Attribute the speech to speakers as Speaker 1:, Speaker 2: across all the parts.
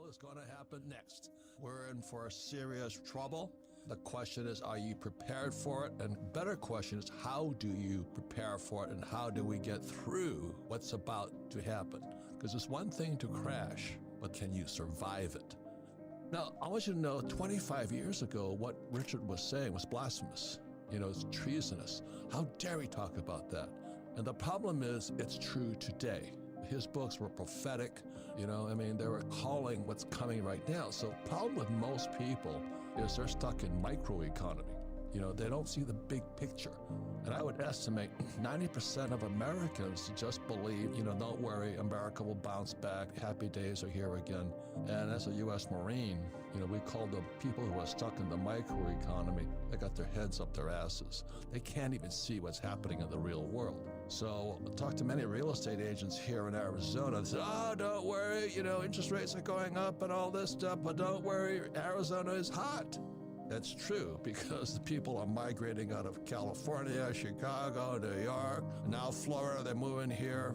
Speaker 1: is going to happen next. We're in for serious trouble. The question is, are you prepared for it? And better question is, how do you prepare for it, and how do we get through what's about to happen? Because it's one thing to crash, but can you survive it? Now, I want you to know 25 years ago, what Richard was saying was blasphemous. It's treasonous. How dare he talk about that? And the problem is, it's true today. His books were prophetic, they were calling what's coming right now. So the problem with most people is they're stuck in microeconomy. They don't see the big picture. And I would estimate 90% of Americans just believe, don't worry, America will bounce back. Happy days are here again. And as a U.S. Marine, we call the people who are stuck in the microeconomy, they got their heads up their asses. They can't even see what's happening in the real world. So I talked to many real estate agents here in Arizona. They said, oh, don't worry, interest rates are going up and all this stuff, but don't worry, Arizona is hot. That's true, because the people are migrating out of California, Chicago, New York, now Florida, they're moving here,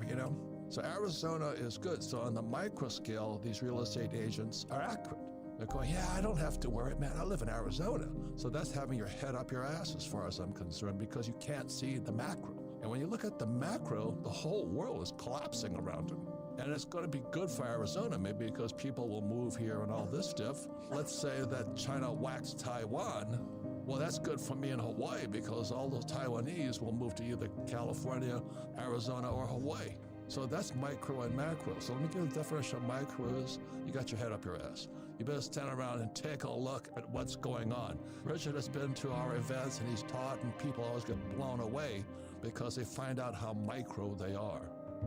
Speaker 1: So Arizona is good. So on the micro scale, these real estate agents are accurate. They're going, yeah, I don't have to worry, man, I live in Arizona. So that's having your head up your ass as far as I'm concerned, because you can't see the macro. And when you look at the macro, the whole world is collapsing around it. And it's going to be good for Arizona, maybe because people will move here and all this stuff. Let's say that China whacks Taiwan. Well, that's good for me in Hawaii, because all those Taiwanese will move to either California, Arizona, or Hawaii. So that's micro and macro. So let me give you the definition of micro is, you got your head up your ass. You better stand around and take a look at what's going on. Richard has been to our events and he's taught, and people always get blown away because they find out how micro they are.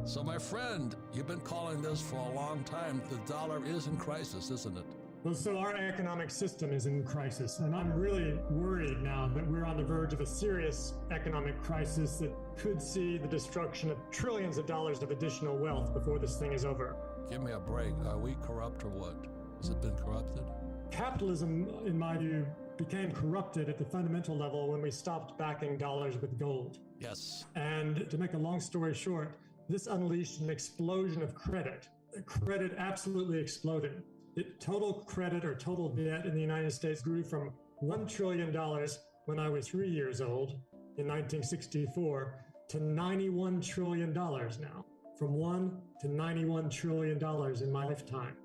Speaker 1: So my friend, you've been calling this for a long time. The dollar is in crisis, isn't it?
Speaker 2: Well, so our economic system is in crisis, and I'm really worried now that we're on the verge of a serious economic crisis that could see the destruction of trillions of dollars of additional wealth before this thing is over.
Speaker 1: Give me a break. Are we corrupt or what? Has it been corrupted?
Speaker 2: Capitalism, in my view, became corrupted at the fundamental level when we stopped backing dollars with gold.
Speaker 1: Yes.
Speaker 2: And to make a long story short, this unleashed an explosion of credit. Credit absolutely exploded. Total credit or total debt in the United States grew from $1 trillion when I was 3 years old in 1964 to $91 trillion now. From $1 to $91 trillion in my lifetime.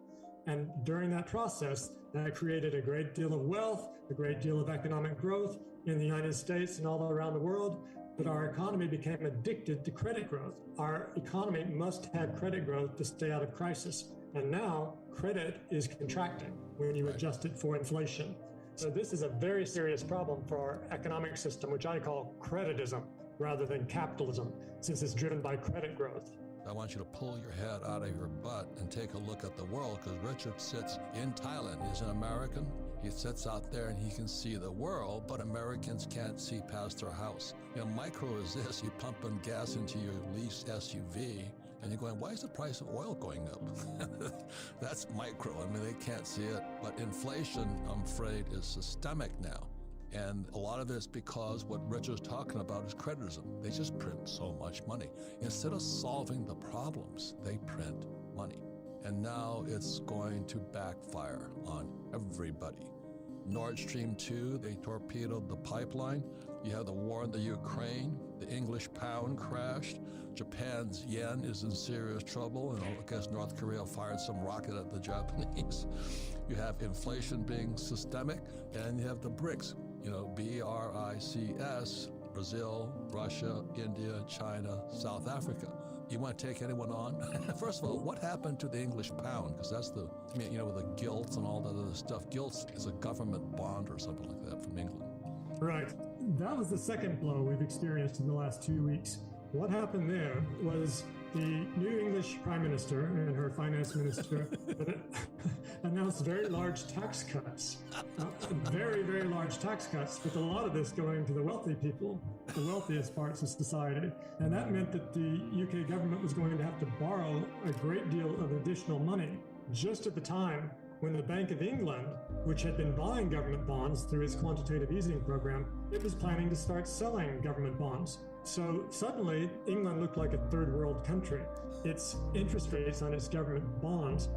Speaker 2: And during that process, that created a great deal of wealth, a great deal of economic growth in the United States and all around the world. But our economy became addicted to credit growth. Our economy must have credit growth to stay out of crisis. And now credit is contracting when you adjust it for inflation. So this is a very serious problem for our economic system, which I call creditism rather than capitalism, since it's driven by credit growth.
Speaker 1: I want you to pull your head out of your butt and take a look at the world, because Richard sits in Thailand. He's an American. He sits out there and he can see the world, but Americans can't see past their house. Micro is this: you pumping gas into your leased SUV and you're going, why is the price of oil going up? That's micro. They can't see it. But inflation, I'm afraid, is systemic now. And a lot of it is because what Richard's talking about is creditism. They just print so much money. Instead of solving the problems, they print money. And now it's going to backfire on everybody. Nord Stream 2, they torpedoed the pipeline. You have the war in the Ukraine. The English pound crashed. Japan's yen is in serious trouble. And I guess North Korea fired some rocket at the Japanese. You have inflation being systemic, and you have the BRICS. BRICS, Brazil, Russia, India, China, South Africa. You want to take anyone on? First of all, what happened to the English pound? Because that's with the gilts and all that other stuff. Gilts is a government bond or something like that from England.
Speaker 2: Right. That was the second blow we've experienced in the last 2 weeks. What happened there was the new English Prime Minister and her finance minister announced very large tax cuts, very, very large tax cuts, with a lot of this going to the wealthy people, the wealthiest parts of society. And that meant that the UK government was going to have to borrow a great deal of additional money just at the time when the Bank of England, which had been buying government bonds through its quantitative easing program, it was planning to start selling government bonds. So suddenly, England looked like a third world country. Its interest rates on its government bonds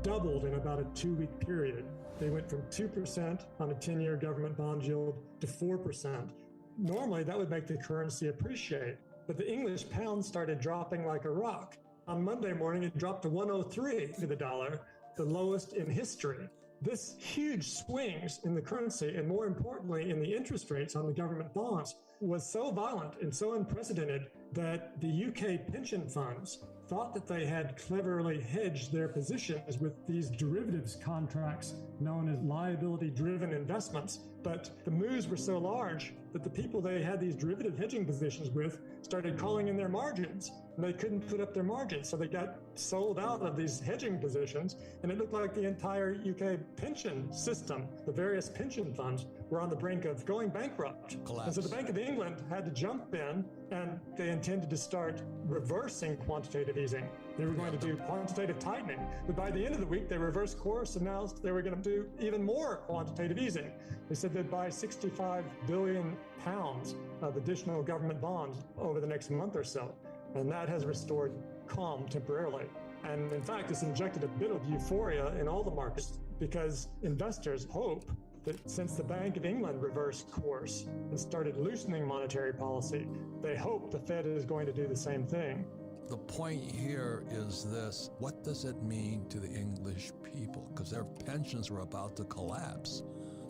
Speaker 2: doubled in about a 2-week period. They went from 2% on a 10-year government bond yield to 4%. Normally, that would make the currency appreciate, but the English pound started dropping like a rock. On Monday morning, it dropped to 103 to the dollar, the lowest in history. This huge swings in the currency, and more importantly, in the interest rates on the government bonds, was so violent and so unprecedented that the UK pension funds thought that they had cleverly hedged their positions with these derivatives contracts known as liability-driven investments. But the moves were so large that the people they had these derivative hedging positions with started calling in their margins, and they couldn't put up their margins. So they got sold out of these hedging positions, and it looked like the entire UK pension system, the various pension funds, were on the brink of going bankrupt.
Speaker 1: Collapse.
Speaker 2: And so the Bank of England had to jump in, and they intended to start reversing quantitative easing. They were going to do quantitative tightening. But by the end of the week, they reversed course, and now they were going to do even more quantitative easing. They said they'd buy 65 billion pounds of additional government bonds over the next month or so. And that has restored calm temporarily. And in fact, it's injected a bit of euphoria in all the markets because investors hope that since the Bank of England reversed course and started loosening monetary policy, they hope the Fed is going to do the same thing.
Speaker 1: The point here is this: what does it mean to the English people? Because their pensions are about to collapse.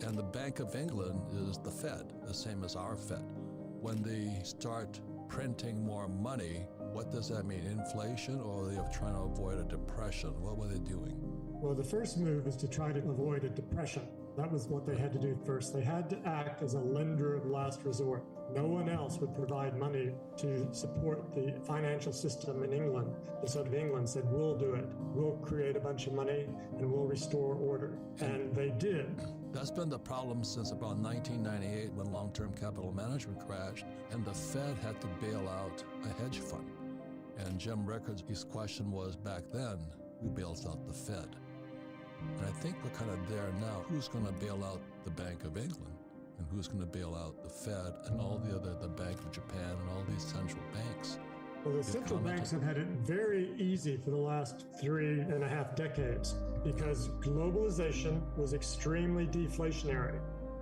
Speaker 1: And the Bank of England is the Fed, the same as our Fed. When they start printing more money, what does that mean? Inflation, or are they trying to avoid a depression? What were they doing?
Speaker 2: Well, the first move is to try to avoid a depression. That was what they had to do first. They had to act as a lender of last resort. No one else would provide money to support the financial system in England. And so England said, we'll do it. We'll create a bunch of money and we'll restore order. And they did.
Speaker 1: That's been the problem since about 1998 when long-term capital management crashed and the Fed had to bail out a hedge fund. And Jim Rickards, his question was back then, who bails out the Fed? And I think we're kind of there now. Who's going to bail out the Bank of England? And who's going to bail out the Fed and all the Bank of Japan and all these central banks?
Speaker 2: Well, the central banks have had it very easy for the last 3.5 decades because globalization was extremely deflationary.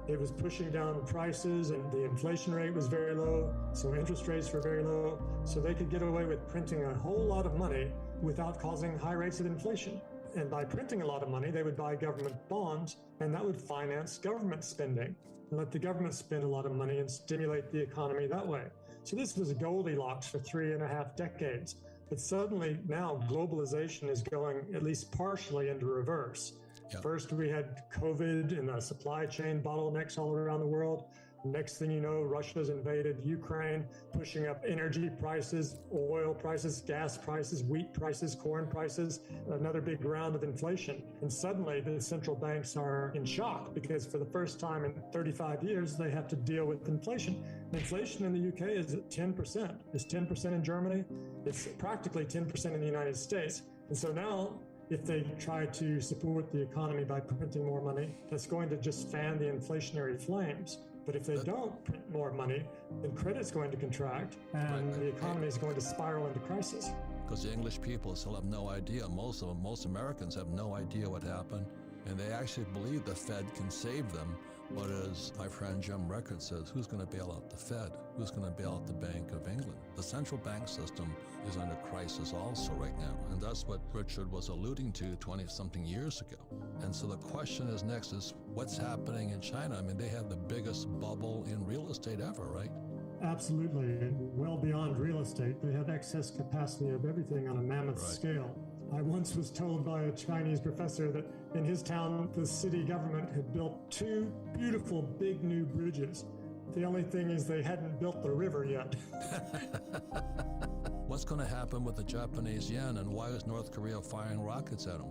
Speaker 2: It was pushing down prices and the inflation rate was very low, so interest rates were very low, so they could get away with printing a whole lot of money without causing high rates of inflation. And by printing a lot of money, they would buy government bonds, and that would finance government spending and let the government spend a lot of money and stimulate the economy that way. So this was Goldilocks for 3.5 decades. But suddenly now globalization is going at least partially into reverse.
Speaker 1: Yeah.
Speaker 2: First, we had COVID and the supply chain bottlenecks all around the world. Next thing you know, Russia's invaded Ukraine, pushing up energy prices, oil prices, gas prices, wheat prices, corn prices, another big round of inflation. And suddenly the central banks are in shock because for the first time in 35 years, they have to deal with inflation. Inflation in the UK is at 10%. It's 10% in Germany. It's practically 10% in the United States. And so now, if they try to support the economy by printing more money, that's going to just fan the inflationary flames. But if they don't print more money, then credit's going to contract and the economy is going to spiral into crisis.
Speaker 1: Because the English people still have no idea. Most Americans have no idea what happened. And they actually believe the Fed can save them. But as my friend Jim Rickards says, who's going to bail out the Fed? Who's going to bail out the Bank of England? The central bank system is under crisis also right now. And that's what Richard was alluding to 20-something years ago. And so the question is next is, what's happening in China? I mean, they have the biggest bubble in real estate ever, right?
Speaker 2: Absolutely. Well beyond real estate. They have excess capacity of everything on a mammoth scale. I once was told by a Chinese professor that in his town, the city government had built 2 beautiful big new bridges. The only thing is they hadn't built the river yet.
Speaker 1: What's going to happen with the Japanese yen, and why is North Korea firing rockets at them?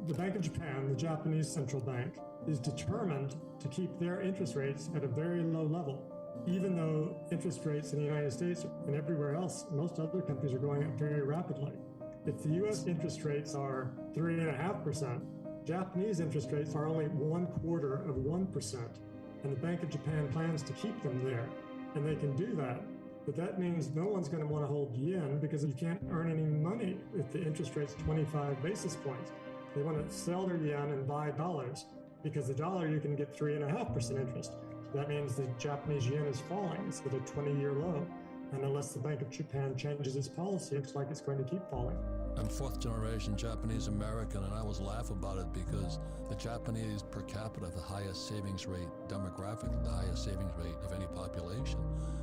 Speaker 2: The Bank of Japan, the Japanese central bank, is determined to keep their interest rates at a very low level, even though interest rates in the United States and everywhere else, most other countries are going up very rapidly. If the U.S. interest rates are 3.5%, Japanese interest rates are only 1/4 of 1%, and the Bank of Japan plans to keep them there. And they can do that. But that means no one's going to want to hold yen because you can't earn any money if the interest rate's 25 basis points. They want to sell their yen and buy dollars because the dollar you can get 3.5% interest. That means the Japanese yen is falling. It's at a 20-year low. And unless the Bank of Japan changes its policy, it looks like it's going to keep falling.
Speaker 1: I'm fourth generation Japanese American, and I always laugh about it because the Japanese per capita have the highest savings rate demographic, the highest savings rate of any population.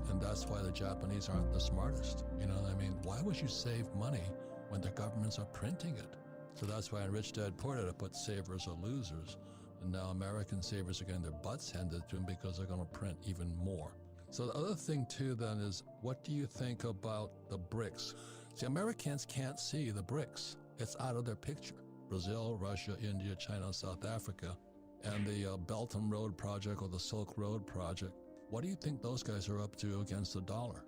Speaker 1: And that's why the Japanese aren't the smartest. You know, I mean, why would you save money when the governments are printing it? So that's why in Rich Dad Poor Dad I put savers are losers. And now American savers are getting their butts handed to them because they're going to print even more. So the other thing too then is, what do you think about the BRICS? See, Americans can't see the BRICS. It's out of their picture. Brazil, Russia, India, China, South Africa, and the Belt and Road Project or the Silk Road Project. What do you think those guys are up to against the dollar?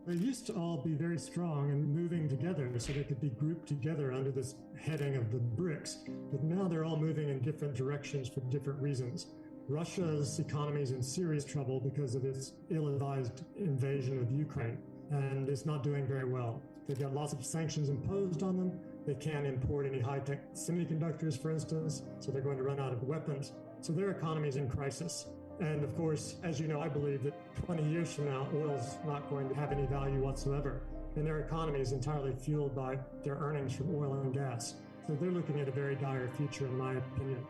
Speaker 2: They used to all be very strong and moving together so they could be grouped together under this heading of the BRICS. But now they're all moving in different directions for different reasons. Russia's economy is in serious trouble because of its ill-advised invasion of Ukraine, and it's not doing very well. They've got lots of sanctions imposed on them. They can't import any high-tech semiconductors, for instance, so they're going to run out of weapons. So their economy is in crisis. And of course, as you know, I believe that 20 years from now, oil's not going to have any value whatsoever. And their economy is entirely fueled by their earnings from oil and gas. So they're looking at a very dire future, in my opinion.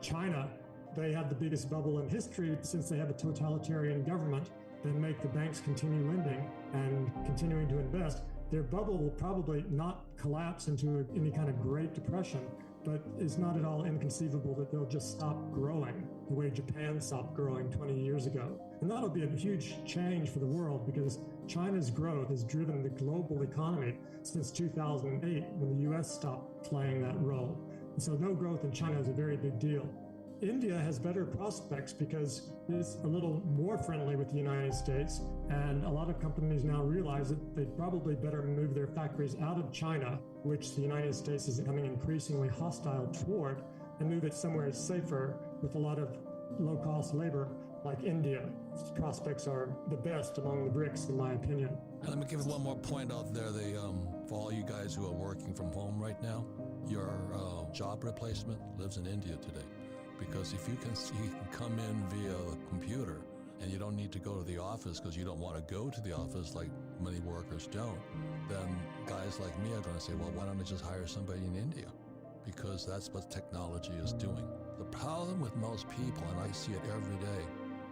Speaker 2: China, they have the biggest bubble in history since they have a totalitarian government that make the banks continue lending and continuing to invest. Their bubble will probably not collapse into any kind of Great Depression, but it's not at all inconceivable that they'll just stop growing the way Japan stopped growing 20 years ago. And that'll be a huge change for the world because China's growth has driven the global economy since 2008 when the US stopped playing that role. And so no growth in China is a very big deal. India has better prospects because it's a little more friendly with the United States, and a lot of companies now realize that they'd probably better move their factories out of China, which the United States is becoming increasingly hostile toward, and move it somewhere safer with a lot of low-cost labor like India. Its prospects are the best among the BRICS, in my opinion.
Speaker 1: And let me give one more point out there. For all you guys who are working from home right now, your job replacement lives in India today. Because if you can come in via the computer and you don't need to go to the office because you don't want to go to the office like many workers don't, then guys like me are going to say, well, why don't I just hire somebody in India? Because that's what technology is doing. The problem with most people, and I see it every day,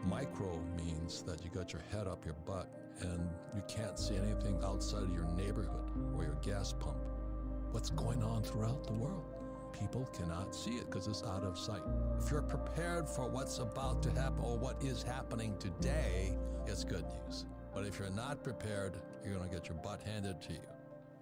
Speaker 1: micro means that you got your head up your butt and you can't see anything outside of your neighborhood or your gas pump. What's going on throughout the world? People cannot see it because it's out of sight. If you're prepared for what's about to happen or what is happening today, it's good news. But if you're not prepared, you're going to get your butt handed to you.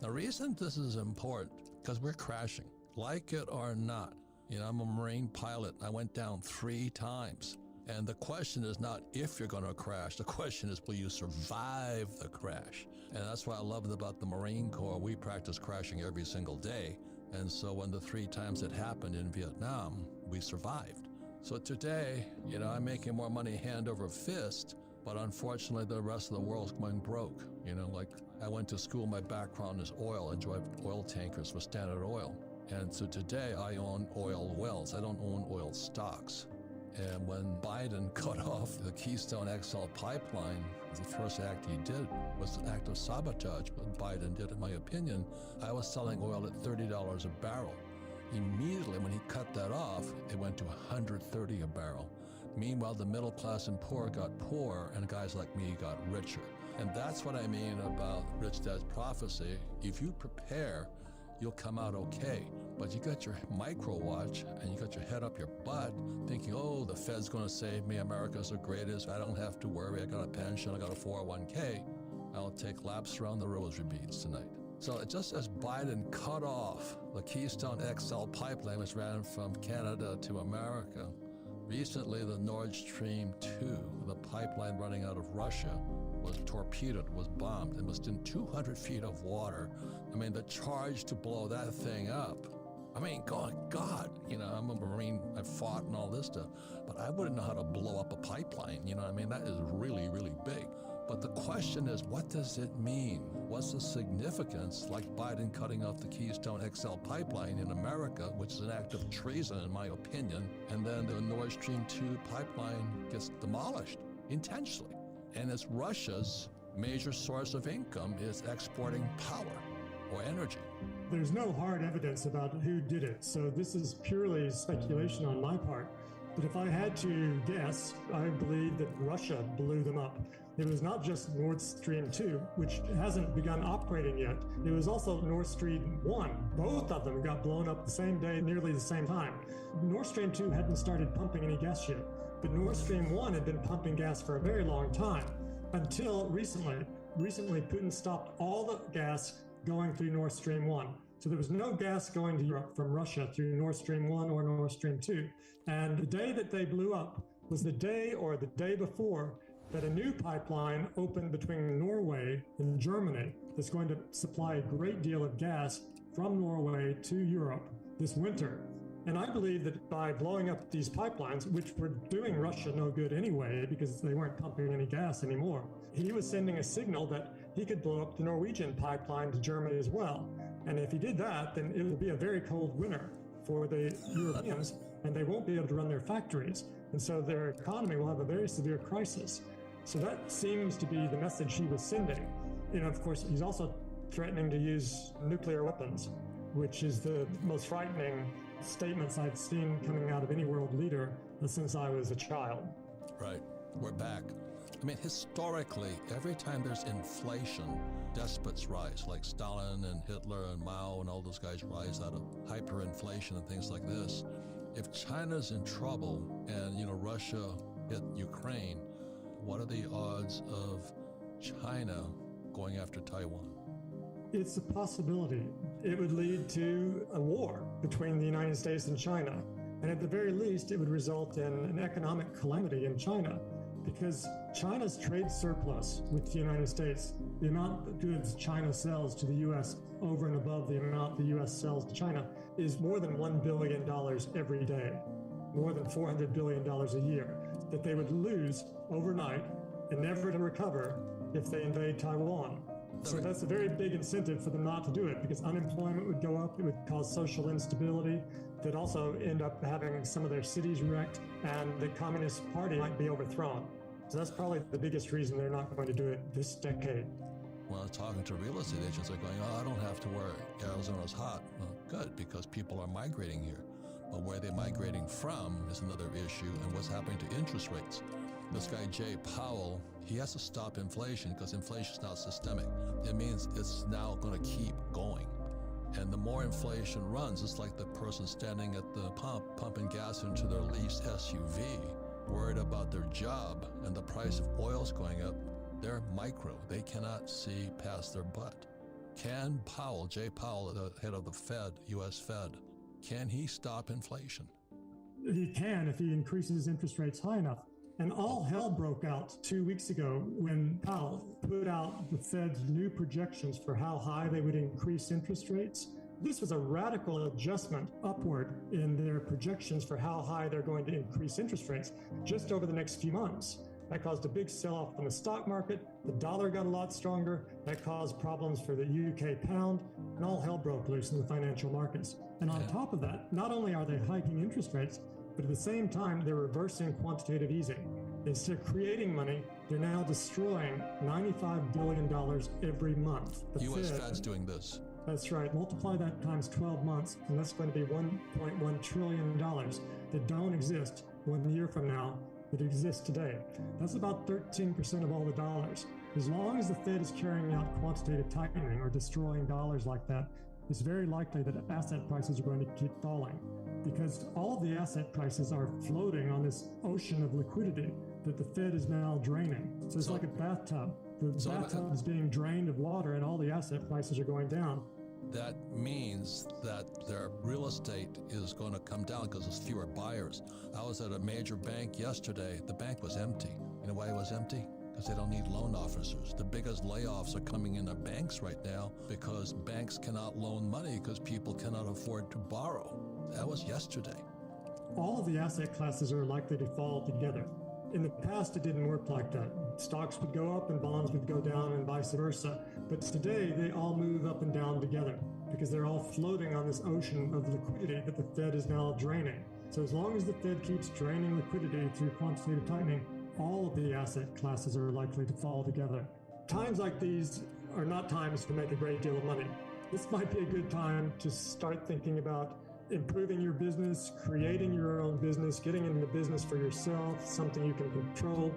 Speaker 1: The reason this is important, because we're crashing, like it or not. You know, I'm a Marine pilot. I went down 3 times. And the question is not if you're going to crash. The question is, will you survive the crash? And that's what I love about the Marine Corps. We practice crashing every single day. And so when the 3 times it happened in Vietnam, we survived. So today, you know, I'm making more money hand over fist, but unfortunately the rest of the world's going broke. You know, like I went to school, my background is oil. I drive oil tankers for Standard Oil. And so today I own oil wells. I don't own oil stocks. And when Biden cut off the Keystone XL pipeline, the first act he did was an act of sabotage, but Biden did, in my opinion. I was selling oil at $30 a barrel. Immediately when he cut that off, it went to $130 a barrel. Meanwhile, the middle class and poor got poorer, and guys like me got richer. And that's what I mean about Rich Dad's prophecy. If you prepare, you'll come out okay. But you got your micro watch and you got your head up your butt thinking, oh, the Fed's going to save me. America's the greatest. I don't have to worry. I got a pension. I got a 401k. I'll take laps around the rosary beads tonight. So just as Biden cut off the Keystone XL pipeline, which ran from Canada to America, recently the Nord Stream 2, the pipeline running out of Russia, was torpedoed, was bombed, and was in 200 feet of water. I mean, the charge to blow that thing up, I mean, God, you know, I'm a Marine, I fought and all this stuff, but I wouldn't know how to blow up a pipeline. You know what I mean? That is really, really big. But the question is, what does it mean? What's the significance, like Biden cutting off the Keystone XL pipeline in America, which is an act of treason in my opinion, and then the Nord Stream 2 pipeline gets demolished intentionally. And it's Russia's major source of income is exporting power or energy.
Speaker 2: There's no hard evidence about who did it, so this is purely speculation on my part. But if I had to guess, I believe that Russia blew them up. It was not just Nord Stream 2, which hasn't begun operating yet. It was also Nord Stream 1. Both of them got blown up the same day, nearly the same time. Nord Stream 2 hadn't started pumping any gas yet, but Nord Stream 1 had been pumping gas for a very long time, until recently. Recently, Putin stopped all the gas going through Nord Stream 1. So there was no gas going to Europe from Russia through Nord Stream 1 or Nord Stream 2. And the day that they blew up was the day or the day before that a new pipeline opened between Norway and Germany that's going to supply a great deal of gas from Norway to Europe this winter. And I believe that by blowing up these pipelines, which were doing Russia no good anyway because they weren't pumping any gas anymore, he was sending a signal that he could blow up the Norwegian pipeline to Germany as well. And if he did that, then it will be a very cold winter for the Europeans, and they won't be able to run their factories. And so their economy will have a very severe crisis. So that seems to be the message he was sending. You know, of course, he's also threatening to use nuclear weapons, which is the most frightening statements I've seen coming out of any world leader since I was a child.
Speaker 1: Right. We're back. I mean, historically, every time there's inflation, despots rise, like Stalin and Hitler and Mao and all those guys rise out of hyperinflation and things like this. If China's in trouble and, Russia hit Ukraine, what are the odds of China going after Taiwan?
Speaker 2: It's a possibility. It would lead to a war between the United States and China. And at the very least, it would result in an economic calamity in China, because China's trade surplus with the United States, the amount of goods China sells to the U.S. over and above the amount the U.S. sells to China, is more than $1 billion every day, more than $400 billion a year, that they would lose overnight and never to recover if they invade Taiwan. So that's a very big incentive for them not to do it, because unemployment would go up, it would cause social instability, they'd also end up having some of their cities wrecked, and the Communist Party might be overthrown. So that's probably the biggest reason they're not going to do it this decade.
Speaker 1: Well, talking to real estate agents, they're going, I don't have to worry. Arizona's hot. Well, good, because people are migrating here. But where they're migrating from is another issue, and what's happening to interest rates. This guy, Jay Powell, he has to stop inflation because inflation is not systemic. It means it's now going to keep going. And the more inflation runs, it's like the person standing at the pump, pumping gas into their leased SUV, worried about their job, and the price of oil's going up. They're micro. They cannot see past their butt. Can Powell, Jay Powell, the head of the Fed, U.S. Fed, can he stop inflation?
Speaker 2: He can if he increases interest rates high enough. And all hell broke out 2 weeks ago when Powell put out the Fed's new projections for how high they would increase interest rates. This was a radical adjustment upward in their projections for how high they're going to increase interest rates just over the next few months. That caused a big sell-off in the stock market. The dollar got a lot stronger. That caused problems for the UK pound, and all hell broke loose in the financial markets. And on top of that, not only are they hiking interest rates, but at the same time, they're reversing quantitative easing. Instead of creating money, they're now destroying $95 billion every month. The
Speaker 1: U.S. Fed's doing this.
Speaker 2: That's right. Multiply that times 12 months, and that's going to be $1.1 trillion that don't exist 1 year from now that exist today. That's about 13% of all the dollars. As long as the Fed is carrying out quantitative tightening or destroying dollars like that, it's very likely that asset prices are going to keep falling, because all of the asset prices are floating on this ocean of liquidity that the Fed is now draining. So it's like a bathtub. The bathtub is being drained of water and all the asset prices are going down.
Speaker 1: That means that their real estate is going to come down because there's fewer buyers. I was at a major bank yesterday. The bank was empty. You know why it was empty? Because they don't need loan officers. The biggest layoffs are coming in the banks right now because banks cannot loan money because people cannot afford to borrow. That was yesterday.
Speaker 2: all of the asset classes are likely to fall together. In the past, it didn't work like that. Stocks would go up and bonds would go down and vice versa. But today, they all move up and down together because they're all floating on this ocean of liquidity that the Fed is now draining. So as long as the Fed keeps draining liquidity through quantitative tightening, all of the asset classes are likely to fall together. Times like these are not times to make a great deal of money. This might be a good time to start thinking about improving your business, creating your own business, getting into business for yourself, something you can control,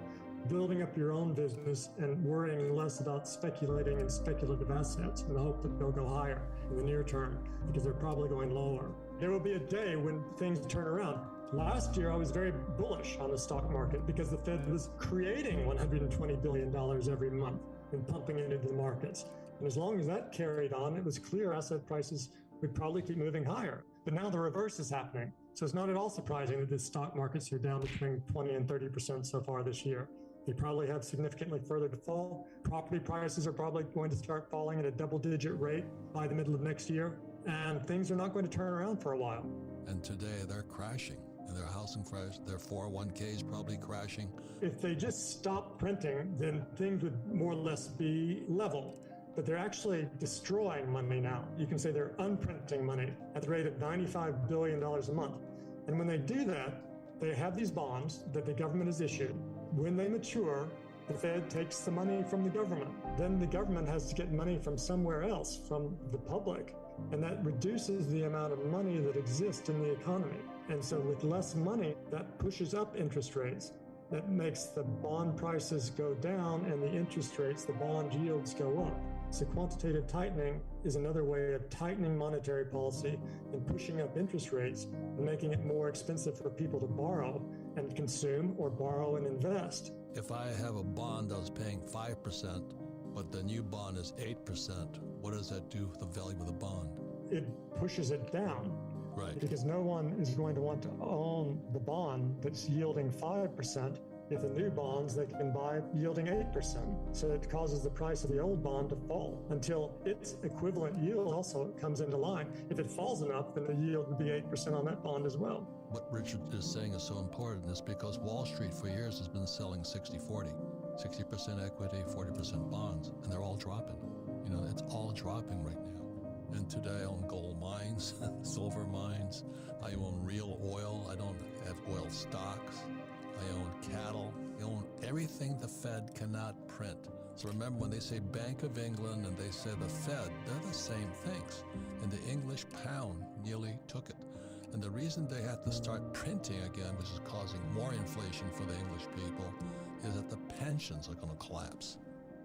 Speaker 2: building up your own business, and worrying less about speculating in speculative assets in the hope that they'll go higher in the near term, because they're probably going lower. There will be a day when things turn around. Last year, I was very bullish on the stock market because the Fed was creating $120 billion every month and pumping it into the markets. And as long as that carried on, it was clear asset prices would probably keep moving higher. But now the reverse is happening. So it's not at all surprising that the stock markets are down between 20 and 30% so far this year. They probably have significantly further to fall. Property prices are probably going to start falling at a double-digit rate by the middle of next year. And things are not going to turn around for a while.
Speaker 1: And today they're crashing. And their housing crash, their 401k is probably crashing.
Speaker 2: If they just stop printing, then things would more or less be level. But they're actually destroying money now. You can say they're unprinting money at the rate of $95 billion a month. And when they do that, they have these bonds that the government has issued. When they mature, the Fed takes the money from the government. Then the government has to get money from somewhere else, from the public. And that reduces the amount of money that exists in the economy. And so with less money, that pushes up interest rates. That makes the bond prices go down and the interest rates, the bond yields go up. So quantitative tightening is another way of tightening monetary policy and pushing up interest rates and making it more expensive for people to borrow and consume or borrow and invest.
Speaker 1: If I have a bond that was paying 5%, but the new bond is 8%, what does that do for the value of the bond?
Speaker 2: It pushes it down.
Speaker 1: Right.
Speaker 2: Because no one is going to want to own the bond that's yielding 5% if the new bonds they can buy yielding 8%. So it causes the price of the old bond to fall until its equivalent yield also comes into line. If it falls enough, then the yield would be 8% on that bond as well.
Speaker 1: What Richard is saying is so important is because Wall Street for years has been selling 60-40, 60% equity, 40% bonds, and they're all dropping. You know, it's all dropping right now. And today I own gold mines, silver mines. I own real oil. I don't have oil stocks. I own cattle. I own everything the Fed cannot print. So remember when they say Bank of England and they say the Fed, they're the same things. And the English pound nearly took it. And the reason they have to start printing again, which is causing more inflation for the English people, is that the pensions are going to collapse.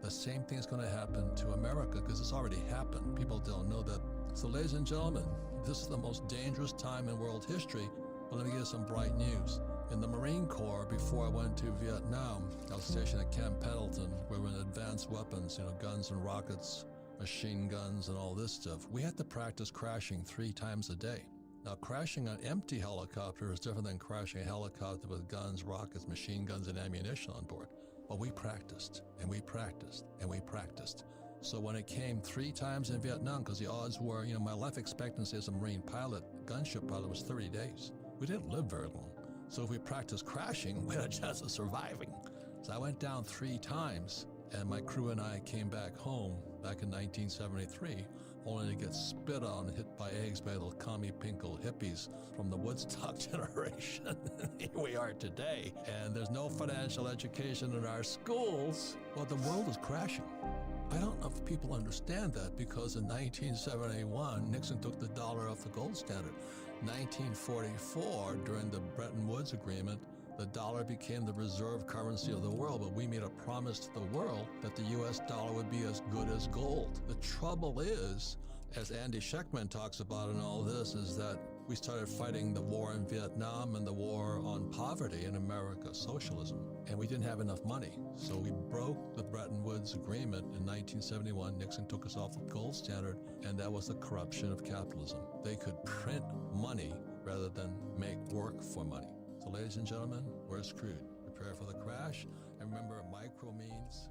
Speaker 1: The same thing is going to happen to America because it's already happened. People don't know that. So ladies and gentlemen, this is the most dangerous time in world history. But let me give you some bright news. In the Marine Corps, before I went to Vietnam, I was stationed at Camp Pendleton, where we're in advanced weapons, guns and rockets, machine guns and all this stuff. We had to practice crashing 3 times a day. Now, crashing an empty helicopter is different than crashing a helicopter with guns, rockets, machine guns, and ammunition on board. But we practiced, and we practiced, and we practiced. So when it came 3 times in Vietnam, because the odds were, my life expectancy as a Marine pilot, gunship pilot, was 30 days. We didn't live very long. So if we practiced crashing, we had a chance of surviving. So I went down 3 times, and my crew and I came back home back in 1973, only to get spit on and hit by eggs by little commie pinkle hippies from the Woodstock generation. Here we are today, and there's no financial education in our schools. Well, the world is crashing. I don't know if people understand that because in 1971, Nixon took the dollar off the gold standard. 1944, during the Bretton Woods Agreement, the dollar became the reserve currency of the world, but we made a promise to the world that the U.S. dollar would be as good as gold. The trouble is, as Andy Schectman talks about in all this, is that we started fighting the war in Vietnam and the war on poverty in America, socialism, and we didn't have enough money. So we broke the Bretton Woods Agreement in 1971. Nixon took us off the gold standard, and that was the corruption of capitalism. They could print money rather than make work for money. So ladies and gentlemen, we're screwed. Prepare for the crash, and remember, micro means